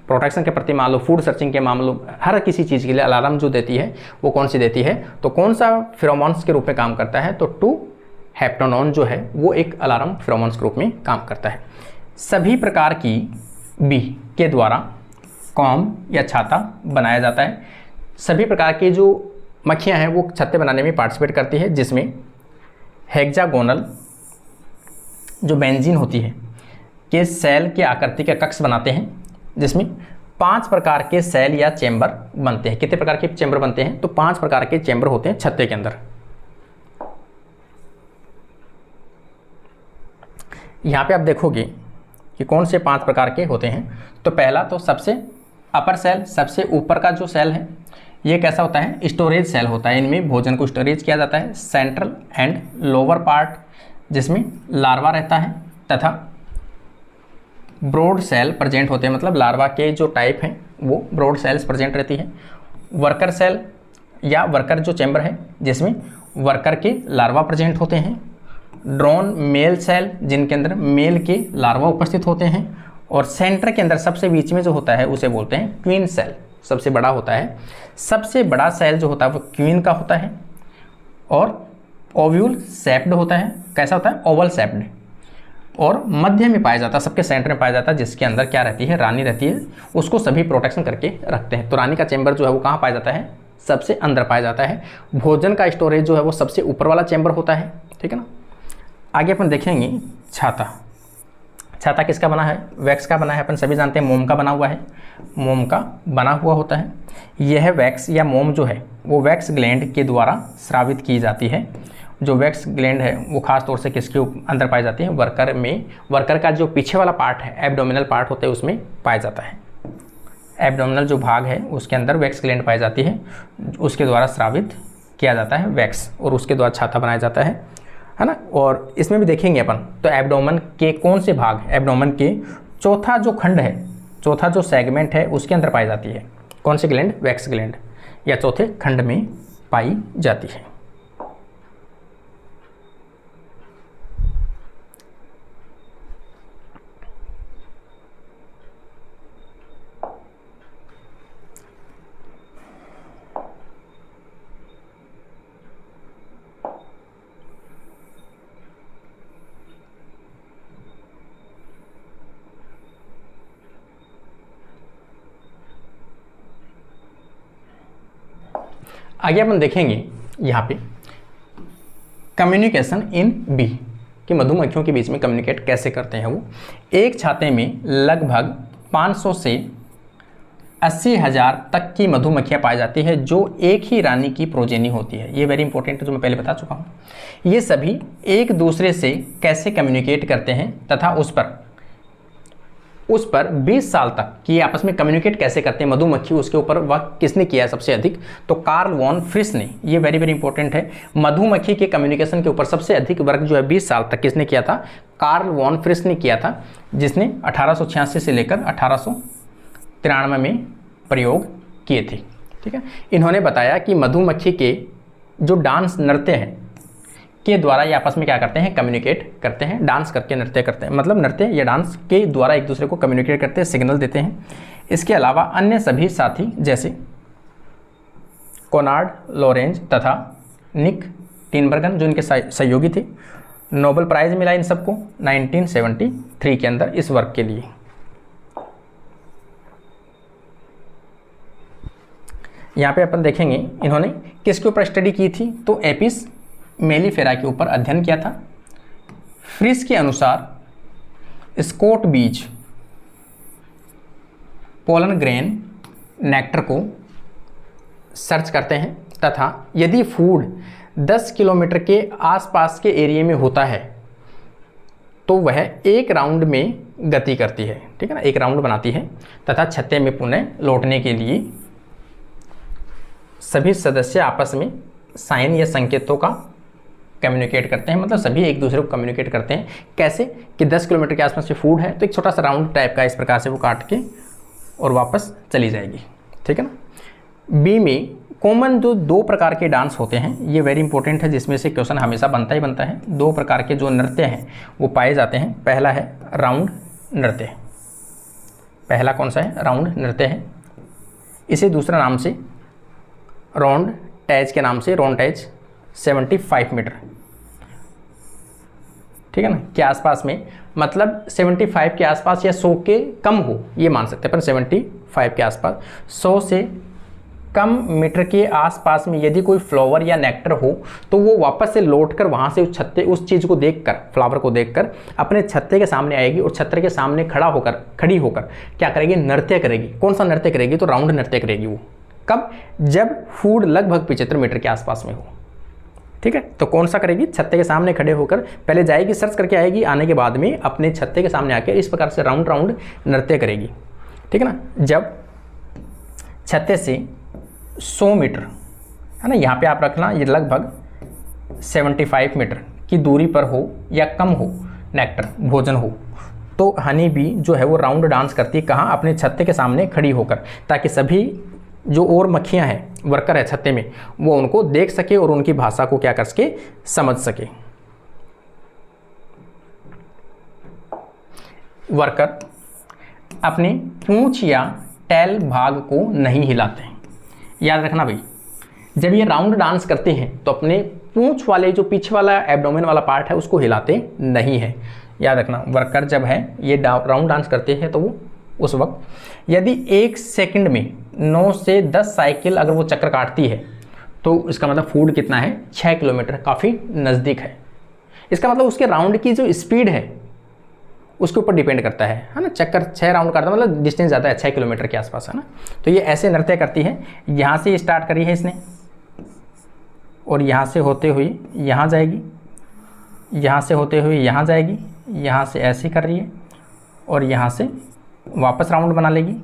प्रोटेक्शन के प्रति मान लो, फूड सर्चिंग के मामलों, हर किसी चीज़ के लिए अलार्म जो देती है वो कौन सी देती है, तो कौन सा फेरोमोन्स के रूप में काम करता है, तो 2-हेप्टेनोन जो है वो एक अलार्म फेरोमोन्स के रूप में काम करता है। सभी प्रकार की बी के द्वारा कॉम या छाता बनाया जाता है। सभी प्रकार की जो मक्खियाँ हैं वो छत्ते बनाने में पार्टिसिपेट करती है, जिसमें हेक्सागोनल जो बेंजीन होती है के सेल के आकृति के कक्ष बनाते हैं, जिसमें 5 प्रकार के सेल या चैम्बर बनते हैं। कितने प्रकार के चैम्बर बनते हैं, तो 5 प्रकार के चैम्बर होते हैं छत्ते के अंदर। यहाँ पे आप देखोगे कि कौन से 5 प्रकार के होते हैं। तो पहला तो सबसे अपर सेल, सबसे ऊपर का जो सेल है ये कैसा होता है, स्टोरेज सेल होता है, इनमें भोजन को स्टोरेज किया जाता है। सेंट्रल एंड लोअर पार्ट जिसमें लार्वा रहता है, तथा ब्रॉड सेल प्रेजेंट होते हैं, मतलब लार्वा के जो टाइप हैं वो ब्रॉड सेल्स प्रेजेंट रहती है। वर्कर सेल या वर्कर जो चैम्बर है जिसमें वर्कर के लार्वा प्रेजेंट होते हैं। ड्रोन मेल सेल जिनके अंदर मेल के लार्वा उपस्थित होते हैं। और सेंटर के अंदर सबसे बीच में जो होता है उसे बोलते हैं क्वीन सेल, सबसे बड़ा होता है। सबसे बड़ा सेल जो होता है वो क्वीन का होता है और ओव्यूल शेप्ड होता है। कैसा होता है, ओवल शेप्ड, और मध्य में पाया जाता है, सबके सेंटर में पाया जाता है, जिसके अंदर क्या रहती है, रानी रहती है। उसको सभी प्रोटेक्शन करके रखते हैं। तो रानी का चैम्बर जो है वो कहाँ पाया जाता है, सबसे अंदर पाया जाता है। भोजन का स्टोरेज जो है वो सबसे ऊपर वाला चैम्बर होता है, ठीक है ना। आगे अपन देखेंगे छाता। छाता किसका बना है, वैक्स का बना है। अपन सभी जानते हैं मोम का बना हुआ है, मोम का बना हुआ होता है। यह वैक्स या मोम जो है वो वैक्स ग्लैंड के द्वारा स्रावित की जाती है। जो वैक्स ग्लैंड है वो खास तौर से किसके अंदर पाई जाती है, वर्कर में। वर्कर का जो पीछे वाला पार्ट है, एब्डोमिनल पार्ट होता है, उसमें पाया जाता है। एब्डोमिनल जो भाग है उसके अंदर वैक्स ग्लैंड पाई जाती है, उसके द्वारा स्रावित किया जाता है वैक्स, और उसके द्वारा छाता बनाया जाता है ना। और इसमें भी देखेंगे अपन, तो एब्डोमेन के कौन से भाग, एब्डोमेन के चौथा जो खंड है, चौथा जो सेगमेंट है उसके अंदर पाई जाती है कौन सी ग्लैंड, वैक्स ग्लैंड, या चौथे खंड में पाई जाती है। आगे अपन देखेंगे यहाँ पे कम्युनिकेशन इन बी, कि मधुमक्खियों के बीच में कम्युनिकेट कैसे करते हैं वो। एक छाते में लगभग 500 से 80,000 तक की मधुमक्खियाँ पाई जाती है जो एक ही रानी की प्रोजेनी होती है। ये वेरी इंपॉर्टेंट है, जो मैं पहले बता चुका हूँ। ये सभी एक दूसरे से कैसे कम्युनिकेट करते हैं तथा उस पर 20 साल तक कि आपस में कम्युनिकेट कैसे करते हैं मधुमक्खी, उसके ऊपर वर्क किसने किया है सबसे अधिक, तो कार्ल वॉन फ्रिस ने। ये वेरी वेरी इंपॉर्टेंट है, मधुमक्खी के कम्युनिकेशन के ऊपर सबसे अधिक वर्क जो है 20 साल तक किसने किया था, कार्ल वॉन फ्रिस ने किया था, जिसने 1886 से लेकर 1893 में प्रयोग किए थे, ठीक है। इन्होंने बताया कि मधुमक्खी के जो डांस नृत्य हैं के द्वारा ये आपस में क्या करते हैं, कम्युनिकेट करते हैं, डांस करके नृत्य करते हैं, मतलब नृत्य या डांस के द्वारा एक दूसरे को कम्युनिकेट करते हैं, सिग्नल देते हैं। इसके अलावा अन्य सभी साथी जैसे कोनार्ड लॉरेंज तथा निक टिनबर्गन जो इनके सहयोगी थे, नोबेल प्राइज मिला इन सबको 1973 के अंदर इस वर्क के लिए। यहाँ पे अपन देखेंगे इन्होंने किसके ऊपर स्टडी की थी, तो एपिस मेलिफेरा के ऊपर अध्ययन किया था। फ्रिस के अनुसार स्कोट बीज पोलन ग्रेन नेक्टर को सर्च करते हैं तथा यदि फूड 10 किलोमीटर के आसपास के एरिया में होता है तो वह एक राउंड में गति करती है, ठीक है ना, एक राउंड बनाती है तथा छत्ते में पुनः लौटने के लिए सभी सदस्य आपस में साइन या संकेतों का कम्युनिकेट करते हैं, मतलब सभी एक दूसरे को कम्युनिकेट करते हैं। कैसे कि 10 किलोमीटर के आसपास से फूड है तो एक छोटा सा राउंड टाइप का इस प्रकार से वो काट के और वापस चली जाएगी, ठीक है ना। बी में कॉमन जो 2 प्रकार के डांस होते हैं, ये वेरी इंपॉर्टेंट है, जिसमें से क्वेश्चन हमेशा बनता ही बनता है। 2 प्रकार के जो नृत्य हैं वो पाए जाते हैं। पहला है राउंड नृत्य, पहला कौन सा है, राउंड नृत्य है। इसे दूसरा नाम से राउंड टैज के नाम से, राउंड टैज 75 मीटर, ठीक है ना, के आसपास में, मतलब 75 के आसपास या 100 के कम हो, ये मान सकते हैं, पर 75 के आसपास, 100 से कम मीटर के आसपास में यदि कोई फ्लावर या नेक्टर हो तो वो वापस से लौटकर वहाँ से उस छत्ते, उस चीज़ को देखकर, फ्लावर को देखकर अपने छत्ते के सामने आएगी और छत्ते के सामने खड़ी होकर क्या करेगी, नृत्य करेगी। कौन सा नृत्य करेगी, तो राउंड नृत्य करेगी वो। कब, जब फूड लगभग 75 मीटर के आसपास में हो, ठीक है। तो कौन सा करेगी, छत्ते के सामने खड़े होकर पहले जाएगी, सर्च करके आएगी, आने के बाद में अपने छत्ते के सामने आकर इस प्रकार से राउंड राउंड नृत्य करेगी, ठीक है ना। जब छत्ते से 100 मीटर, है ना, यहाँ पे आप रखना, ये लगभग 75 मीटर की दूरी पर हो या कम हो नेक्टर, भोजन हो, तो हनी बी जो है वो राउंड डांस करती है। कहाँ, अपने छत्ते के सामने खड़ी होकर, ताकि सभी जो और मक्खियाँ हैं, वर्कर है छत्ते में, वो उनको देख सके और उनकी भाषा को क्या कर सके, समझ सके। वर्कर अपने पूंछ या टैल भाग को नहीं हिलाते हैं। याद रखना भाई, जब ये राउंड डांस करते हैं तो अपने पूंछ वाले, जो पीछे वाला एब्डोमेन वाला पार्ट है, उसको हिलाते नहीं है। याद रखना, वर्कर जब है ये राउंड डांस करते हैं तो वो उस वक्त यदि 1 सेकंड में 9 से 10 साइकिल अगर वो चक्कर काटती है तो इसका मतलब फूड कितना है, 6 किलोमीटर, काफ़ी नज़दीक है। इसका मतलब उसके राउंड की जो स्पीड है उसके ऊपर डिपेंड करता है ना। चक्कर 6 राउंड काटता है, मतलब डिस्टेंस ज़्यादा है, 6 किलोमीटर के आसपास, है ना। तो ये ऐसे नृत्य करती है। यहाँ से स्टार्ट करी है इसने और यहाँ से होते हुए यहाँ जाएगी, यहाँ से होते हुए यहाँ जाएगी, यहाँ से ऐसे कर रही है और यहाँ से वापस राउंड बना लेगी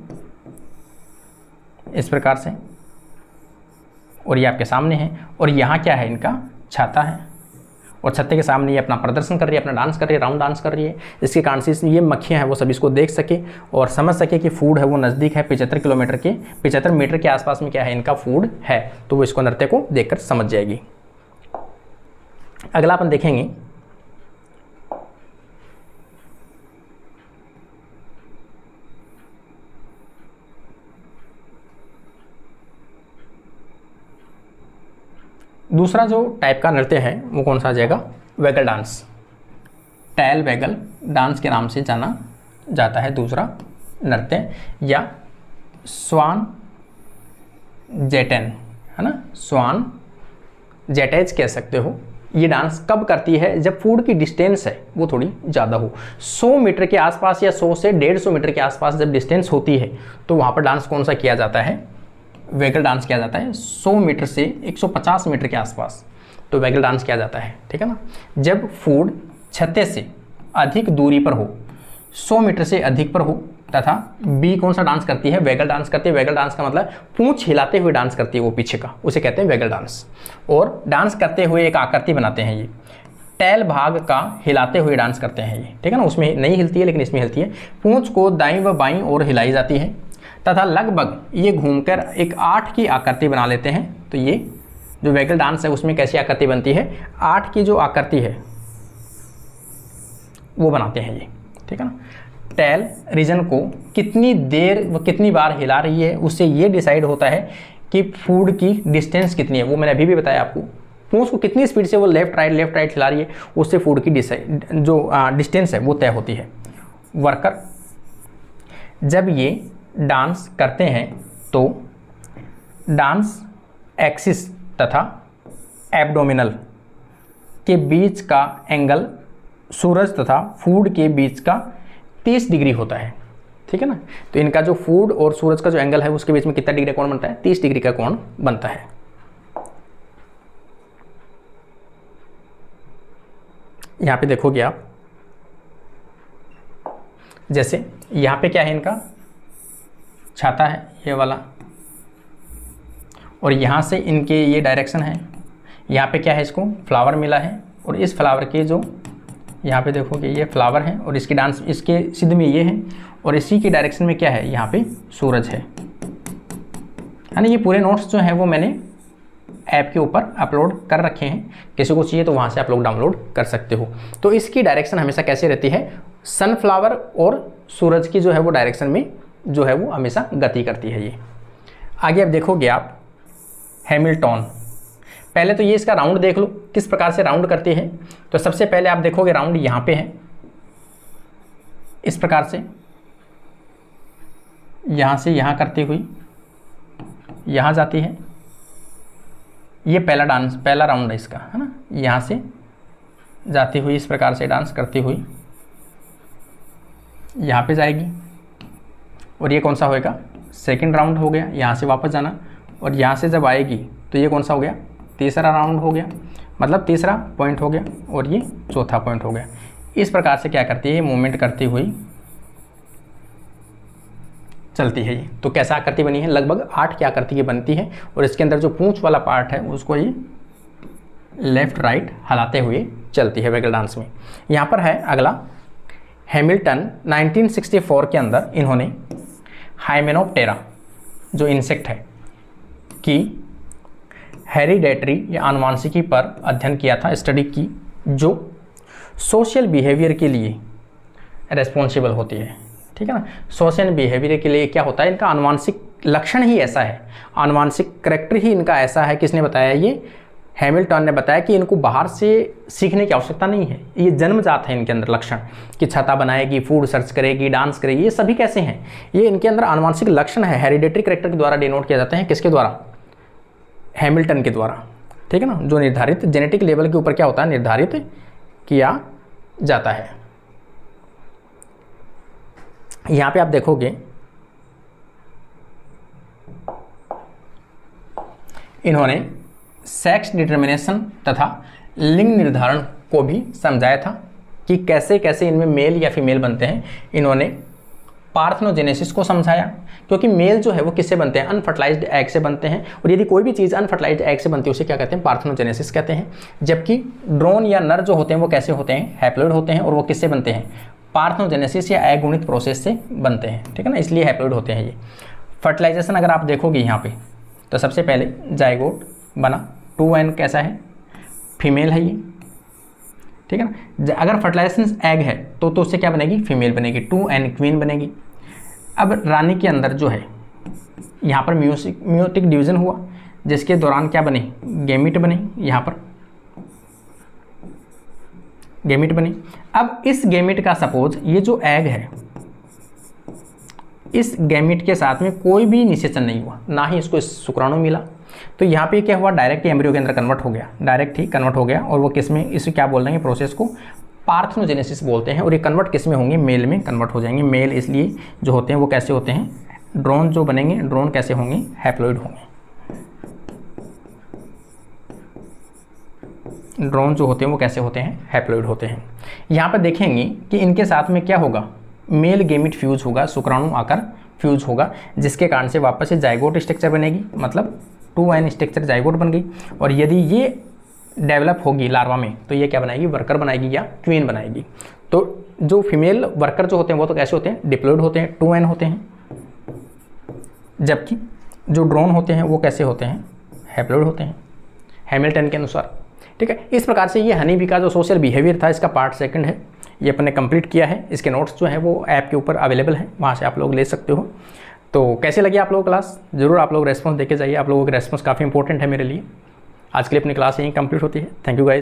इस प्रकार से। और ये आपके सामने है और यहाँ क्या है, इनका छाता है और छत्ते के सामने ये अपना प्रदर्शन कर रही है, अपना डांस कर रही है, राउंड डांस कर रही है। इसके कारण से ये मक्खियाँ हैं वो सभी इसको देख सके और समझ सके कि फूड है वो नज़दीक है, 75 मीटर के आसपास में क्या है, इनका फूड है, तो वो इसको नृत्य को देखकर समझ जाएगी। अगला अपन देखेंगे दूसरा जो टाइप का नृत्य है वो कौन सा आ जाएगा, waggle dance. Tail waggle dance के नाम से जाना जाता है दूसरा नृत्य, या स्वान जेटेन, है ना, स्वान जेटेज कह सकते हो। ये डांस कब करती है, जब फूड की डिस्टेंस है वो थोड़ी ज़्यादा हो, 100 मीटर के आसपास या 100 से 150 मीटर के आसपास जब डिस्टेंस होती है तो वहाँ पर डांस कौन सा किया जाता है, वैगल डांस किया जाता है। 100 मीटर से 150 मीटर के आसपास तो वैगल डांस किया जाता है, ठीक है ना। जब फूड छत्ते से अधिक दूरी पर हो, 100 मीटर से अधिक पर हो, तथा बी कौन सा डांस करती है, वैगल डांस करती है। वैगल डांस का मतलब पूंछ हिलाते हुए डांस करती है वो पीछे का, उसे कहते हैं वैगल डांस। और डांस करते हुए एक आकृति बनाते हैं, ये टैल भाग का हिलाते हुए डांस करते हैं ये, ठीक है ना। उसमें नहीं हिलती है लेकिन इसमें हिलती है। पूंछ को दाईं व बाईं ओर हिलाई जाती है तथा लगभग ये घूमकर एक 8 की आकृति बना लेते हैं। तो ये जो वैगल डांस है उसमें कैसी आकृति बनती है, 8 की जो आकृति है वो बनाते हैं ये, ठीक है ना। टैल रीजन को कितनी देर व कितनी बार हिला रही है उससे ये डिसाइड होता है कि फूड की डिस्टेंस कितनी है। वो मैंने अभी भी बताया आपको, पूंछ को कितनी स्पीड से वो लेफ्ट राइट हिला रही है उससे फूड की जो डिस्टेंस है वो तय होती है। वर्कर जब ये डांस करते हैं तो डांस एक्सिस तथा एब्डोमिनल के बीच का एंगल सूरज तथा फूड के बीच का 30 डिग्री होता है, ठीक है ना। तो इनका जो फूड और सूरज का जो एंगल है उसके बीच में कितना डिग्री का कोण बनता है, 30 डिग्री का कोण बनता है। यहाँ पे देखोगे आप, जैसे यहाँ पे क्या है, इनका छाता है ये वाला, और यहाँ से इनके ये डायरेक्शन है, यहाँ पे क्या है, इसको फ्लावर मिला है, और इस फ्लावर के जो यहाँ पे देखोगे ये फ्लावर है, और इसकी डांस इसके सिद्ध में ये है, और इसी की डायरेक्शन में क्या है, यहाँ पे सूरज है ना। ये पूरे नोट्स जो हैं वो मैंने ऐप के ऊपर अपलोड कर रखे हैं, किसी को चाहिए तो वहाँ से आप लोग डाउनलोड कर सकते हो। तो इसकी डायरेक्शन हमेशा कैसे रहती है, सनफ्लावर और सूरज की जो है वो डायरेक्शन में जो है वो हमेशा गति करती है। ये आगे अब देखोगे आप हैमिल्टन, पहले तो ये इसका राउंड देख लो किस प्रकार से राउंड करती है। तो सबसे पहले आप देखोगे राउंड यहाँ पे है, इस प्रकार से यहाँ से यहाँ करती हुई यहाँ जाती है। ये पहला राउंड है इसका, है ना। यहाँ से जाती हुई इस प्रकार से डांस करती हुई यहाँ पे जाएगी, और ये कौन सा होएगा, सेकंड राउंड हो गया। यहाँ से वापस जाना, और यहाँ से जब आएगी तो ये कौन सा हो गया, तीसरा राउंड हो गया, मतलब तीसरा पॉइंट हो गया, और ये चौथा पॉइंट हो गया। इस प्रकार से क्या करती है, मूवमेंट करती हुई चलती है ये। तो कैसा आकृति बनी है, लगभग 8 की आकृति की बनती है, और इसके अंदर जो पूंछ वाला पार्ट है उसको ये लेफ्ट राइट हिलाते हुए चलती है वैगल डांस में। यहाँ पर है अगला, हैमिल्टन 1964 के अंदर इन्होंने हाइमेनोप्टेरा जो इंसेक्ट है कि हेरिडेटरी या आनुवांशिकी पर अध्ययन किया था, स्टडी की, जो सोशल बिहेवियर के लिए रेस्पॉन्सिबल होती है, ठीक है ना। सोशल बिहेवियर के लिए क्या होता है, इनका आनुवांशिक लक्षण ही ऐसा है, आनुवांशिक करैक्टर ही इनका ऐसा है। किसने बताया, ये हैमिल्टन ने बताया कि इनको बाहर से सीखने की आवश्यकता नहीं है, ये जन्मजात है इनके अंदर लक्षण, कि छाता बनाएगी, फूड सर्च करेगी, डांस करेगी, ये सभी कैसे हैं, ये इनके अंदर आनुवांशिक लक्षण है। हेरिडेटरी करैक्टर के द्वारा डिनोट किया जाते हैं, किसके द्वारा, हैमिल्टन के द्वारा, ठीक है ना, जो निर्धारित जेनेटिक लेवल के ऊपर क्या होता है, निर्धारित किया जाता है। यहाँ पे आप देखोगे इन्होंने सेक्स डिटर्मिनेशन तथा लिंग निर्धारण को भी समझाया था कि कैसे कैसे इनमें मेल या फीमेल बनते हैं। इन्होंने पार्थनोजेनेसिस को समझाया, क्योंकि मेल जो है वो किससे बनते हैं, अनफर्टिलाइज्ड एग से बनते हैं, और यदि कोई भी चीज़ अनफर्टिलाइज्ड एग से बनती है उसे क्या कहते हैं, पार्थनोजेनेसिस कहते हैं। जबकि ड्रोन या नर जो होते हैं वो कैसे होते हैं, हैप्लॉइड होते हैं, और वो किससे बनते हैं, पार्थनोजेनेसिस या एग गुणित प्रोसेस से बनते हैं, ठीक है ना, इसलिए हैप्लॉइड होते हैं ये। फर्टिलाइजेशन अगर आप देखोगे यहाँ पे, तो सबसे पहले जाइगोट बना, 2n कैसा है, फीमेल है ये, ठीक है ना। अगर फर्टिलाइजेशन एग है तो उससे क्या बनेगी, फीमेल बनेगी, 2n क्वीन बनेगी। अब रानी के अंदर जो है यहाँ पर म्यूटिक डिवीजन हुआ, जिसके दौरान क्या बने, गैमीट बने, यहाँ पर गैमीट बने। अब इस गैमीट का सपोज ये जो एग है, इस गैमीट के साथ में कोई भी निषेचन नहीं हुआ, ना ही इसको शुक्राणु मिला, तो यहाँ पे क्या हुआ, डायरेक्ट एम्ब्रियो के अंदर कन्वर्ट हो गया, डायरेक्ट ही कन्वर्ट हो गया। और वो किस में, इसे क्या बोल रहे हैं, प्रोसेस को पार्थनोजेनेसिस बोलते हैं। और ये कन्वर्ट किस में होंगे, मेल में कन्वर्ट हो जाएंगे। मेल इसलिए जो होते हैं वो कैसे होते हैं, ड्रोन जो बनेंगे, ड्रोन कैसे होंगे, हैप्लॉइड होंगे। ड्रोन जो होते हैं वो कैसे होते हैं, हैप्लॉइड होते हैं। यहाँ पर देखेंगे कि इनके साथ में क्या होगा, मेल गेमिट फ्यूज होगा, शुक्राणु आकर फ्यूज होगा, जिसके कारण से वापस से जाइगोट स्ट्रक्चर बनेगी, मतलब 2n स्ट्रक्चर जाइगोट बन गई। और यदि ये डेवलप होगी लार्वा में तो ये क्या बनाएगी, वर्कर बनाएगी या क्वीन बनाएगी। तो जो फीमेल वर्कर जो होते हैं वो तो कैसे होते हैं, डिप्लॉयड होते हैं, 2n होते हैं, जबकि जो ड्रोन होते हैं वो कैसे होते हैं, हैप्लॉइड होते हैं, हैमिल्टन के अनुसार, ठीक है। इस प्रकार से ये हनी बी का जो सोशल बिहेवियर था, इसका पार्ट 2 है, ये अपने कंप्लीट किया है। इसके नोट्स जो हैं वो ऐप के ऊपर अवेलेबल हैं, वहाँ से आप लोग ले सकते हो। तो कैसे लगी आप लोगों को क्लास, ज़रूर आप लोग रेस्पॉन्स देके जाइए, आप लोगों का रेस्पॉन्स काफ़ी इंपॉर्टेंट है मेरे लिए। आज के लिए अपनी क्लास यहीं कंप्लीट होती है। Thank you guys.